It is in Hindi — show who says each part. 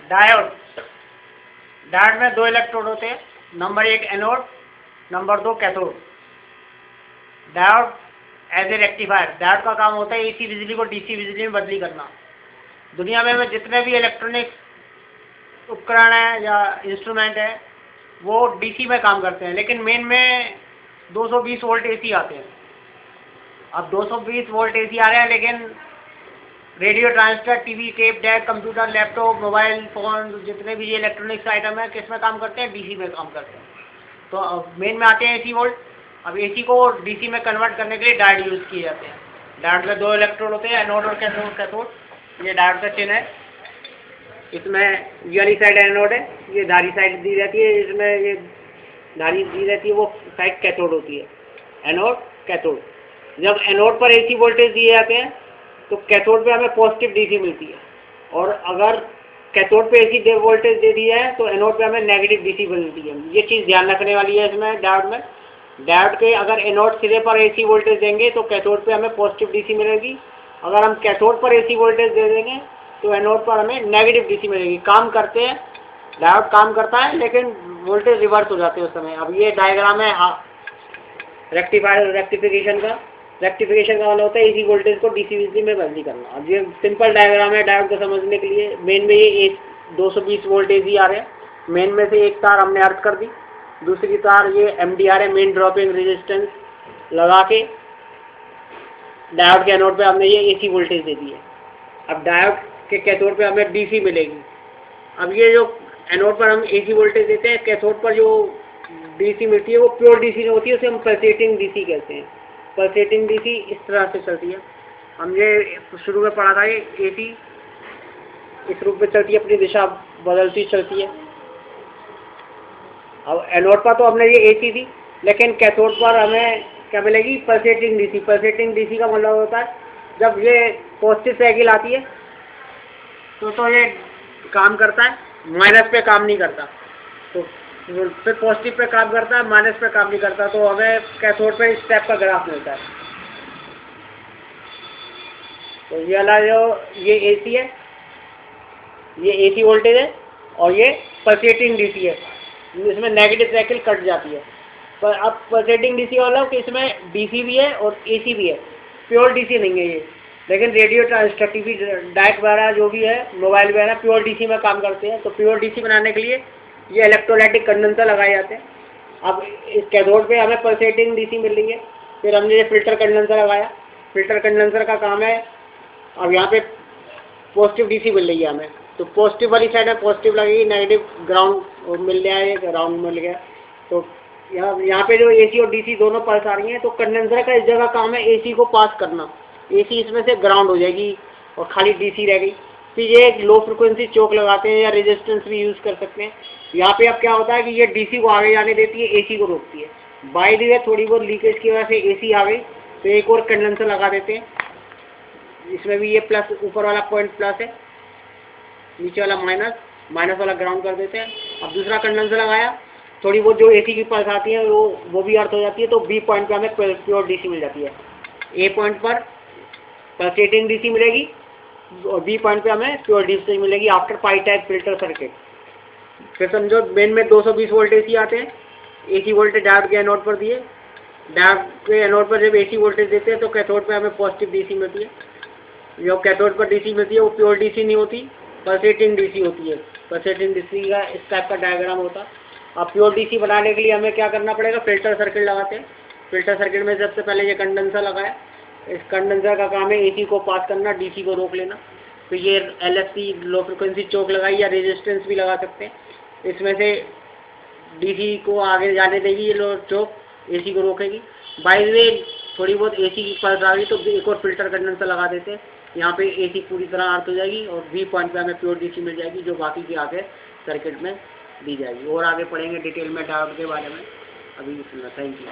Speaker 1: डायोड। डायोड में 2 इलेक्ट्रोड होते हैं, number 1 anode, number 2 cathode. Diode as a rectifier, diode का काम होता है एसी बिजली को डीसी बिजली में बदली करना। दुनिया में जितने भी इलेक्ट्रॉनिक उपकरण है या इंस्ट्रूमेंट है वो डीसी में काम करते हैं, लेकिन मेन में 220 वोल्ट एसी आते हैं। अब 220 वोल्ट एसी आ रहे हैं, लेकिन radio transistor, TV, tape deck, computer, laptop, mobile phone, जितने भी ये इलेक्ट्रॉनिक्स आइटम है किस में काम करते हैं? डीसी में काम करते हैं। तो अब मेन में आते हैं एसी वोल्ट। अब एसी को डीसी में कन्वर्ट करने के लिए डायोड यूज़ किए जाते हैं। डायोड में 2 इलेक्ट्रोड होते हैं, एनोड और कैथोड। ये डायोड का चिन्ह है। इसमें ये वाली साइड एनोड है, ये धारी साइड दी रहती है, इसमें ये धारी दी रहती है, वो साइड कैथोड होती है। Anode, cathode. जब एनोड पर एसी वोल्टेज दिए जाते हैं तो कैथोड पे हमें पॉजिटिव डीसी मिलती है, और अगर कैथोड पे एसी वोल्टेज दे दिया है तो एनोड पे हमें नेगेटिव डीसी मिलती है। ये चीज़ ध्यान रखने वाली है इसमें डायोड में। डायोड के अगर एनोड सिरे पर एसी वोल्टेज देंगे तो कैथोड पे हमें पॉजिटिव डीसी मिलेगी। अगर हम कैथोड पर एसी वोल्टेज दे देंगे तो एनोड पर हमें नेगेटिव डीसी मिलेगी। काम करते हैं, डायोड काम करता है, लेकिन वोल्टेज रिवर्स हो जाते हैं उस समय। अब ये डायग्राम है रेक्टिफिकेशन का मतलब होता है एसी वोल्टेज को डीसी बिजली में बदली करना। अब ये सिंपल डायग्राम है डायोड को समझने के लिए। मेन में ये 220 वोल्ट एसी आ रहे हैं। मेन में से एक तार हमने अर्थ कर दी, दूसरी तार ये एमडीआर है, मेन ड्रॉपिंग रेजिस्टेंस लगा के डायोड के एनोड पे हमने ये एसी वोल्टेज दे दी है। अब डायोड के कैथोड पे हमें डीसी मिलेगी। अब ये जो एनोड पर हम एसी वोल्टेज देते हैं, कैथोड पर जो डीसी मिलती है वो प्योर डीसी नहीं होती है, उसे हम पल्सेटिंग डीसी कहते हैं। पल्सेटिंग डीसी इस तरह से चलती है। हम ये शुरू में पढ़ा था, ये एसी इस रूप में चलती है, अपनी दिशा बदलती चलती है। अब एनोड पर तो हमने ये एसी थी, लेकिन कैथोड पर हमें क्या मिलेगी? Pulsating DC. पल्सेटिंग डीसी का मतलब होता है जब ये पॉजिटिव साइकिल आती है तो ये काम करता है, माइनस पे काम नहीं करता। तो फिर पॉजिटिव पे काम करता है, माइनस पे काम नहीं करता। तो हमें कैथोड पे इस टाइप का ग्राफ मिलता है। तो ये वाला जो ये एसी है, ये एसी वोल्टेज है, और ये पल्सेटिंग डीसी है। इसमें नेगेटिव साइकिल कट जाती है। पर अब पल्सेटिंग डीसी वाला कि इसमें डीसी भी है और एसी भी है, प्योर डीसी नहीं है ये। लेकिन रेडियो ट्रांजिस्टर, टीवी, डायट वगैरह जो भी है, मोबाइल वगैरह प्योर डीसी में काम करते हैं। तो प्योर डीसी बनाने के लिए ये इलेक्ट्रोलाइटिक कंडेंसर लगाए जाते हैं। अब इस कैथोड पे हमें पल्सेटिंग डीसी मिल रही है। फिर हमने ये फिल्टर कंडेंसर लगाया। फिल्टर कंडेंसर का काम है, अब यहाँ पे पॉजिटिव डीसी मिल रही है हमें, तो पॉजिटिव वाली साइड में पॉजिटिव लगेगी, नेगेटिव ग्राउंड मिल गया है, ग्राउंड मिल गया। तो यहाँ पे जो एसी और डीसी दोनों पल्स आ रही हैं, तो कंडेंसर का इस जगह काम है एसी को पास करना। एसी इसमें से ग्राउंड हो जाएगी और खाली डीसी रह गई। फिर ये एक लो फ्रिक्वेंसी चोक लगाते हैं या रेजिस्टेंस भी यूज़ कर सकते हैं। यहाँ पे अब क्या होता है कि ये डीसी को आगे जाने देती है, एसी को रोकती है। बाय द वे थोड़ी बहुत लीकेज की वजह से एसी आ गई, तो एक और कंडेंसर लगा देते हैं। इसमें भी ये प्लस, ऊपर वाला पॉइंट प्लस है, नीचे वाला माइनस, माइनस वाला ग्राउंड कर देते हैं। अब दूसरा कंडेंसर लगाया, थोड़ी बहुत जो एसी की पल्स आती है वो भी अर्थ हो जाती है। तो बी पॉइंट पे हमें प्योर डीसी मिल जाती है। ए पॉइंट पर पल्सेटिंग डीसी मिलेगी और बी पॉइंट पे हमें प्योर डीसी मिलेगी आफ्टर पाई टाइप फिल्टर सर्किट। फिर समझो मेन में 220 वोल्ट एसी आते हैं। एसी वोल्टेज डायोड के एनोड पर दिए, डायोड के एनोड पर जब एसी वोल्टेज देते हैं तो कैथोड पे हमें पॉजिटिव डीसी मिलती है। जो कैथोड पर डीसी मिलती है वो प्योर डीसी नहीं होती, पल्सेटिंग डीसी होती है। पल्सेटिंग डीसी का इस टाइप का डायग्राम होता है। अब प्योर डीसी बनाने के लिए हमें क्या करना पड़ेगा? फिल्टर सर्किट लगाते हैं। फिल्टर सर्किट में सबसे पहले ये कंडेंसर लगाया। इस कंडेंसर का काम है एसी को पास करना, डीसी को रोक लेना। तो ये एलएफसी लो फ्रिक्वेंसी चोक लगाई या रेजिस्टेंस भी लगा सकते हैं। इसमें से डीसी को आगे जाने देगी ये लो चोक, एसी को रोकेगी। बाय द वे थोड़ी बहुत एसी की पल्स आ गई तो एक और फिल्टर कंडेंसर लगा देते हैं। यहाँ पे एसी पूरी तरह अर्थ हो जाएगी और वी पॉइंट पे हमें प्योर डीसी मिल जाएगी, जो बाकी की आगे सर्किट में दी जाएगी। और आगे पढ़ेंगे डिटेल में डायोड के बारे में। अभी इतना, थैंक यू।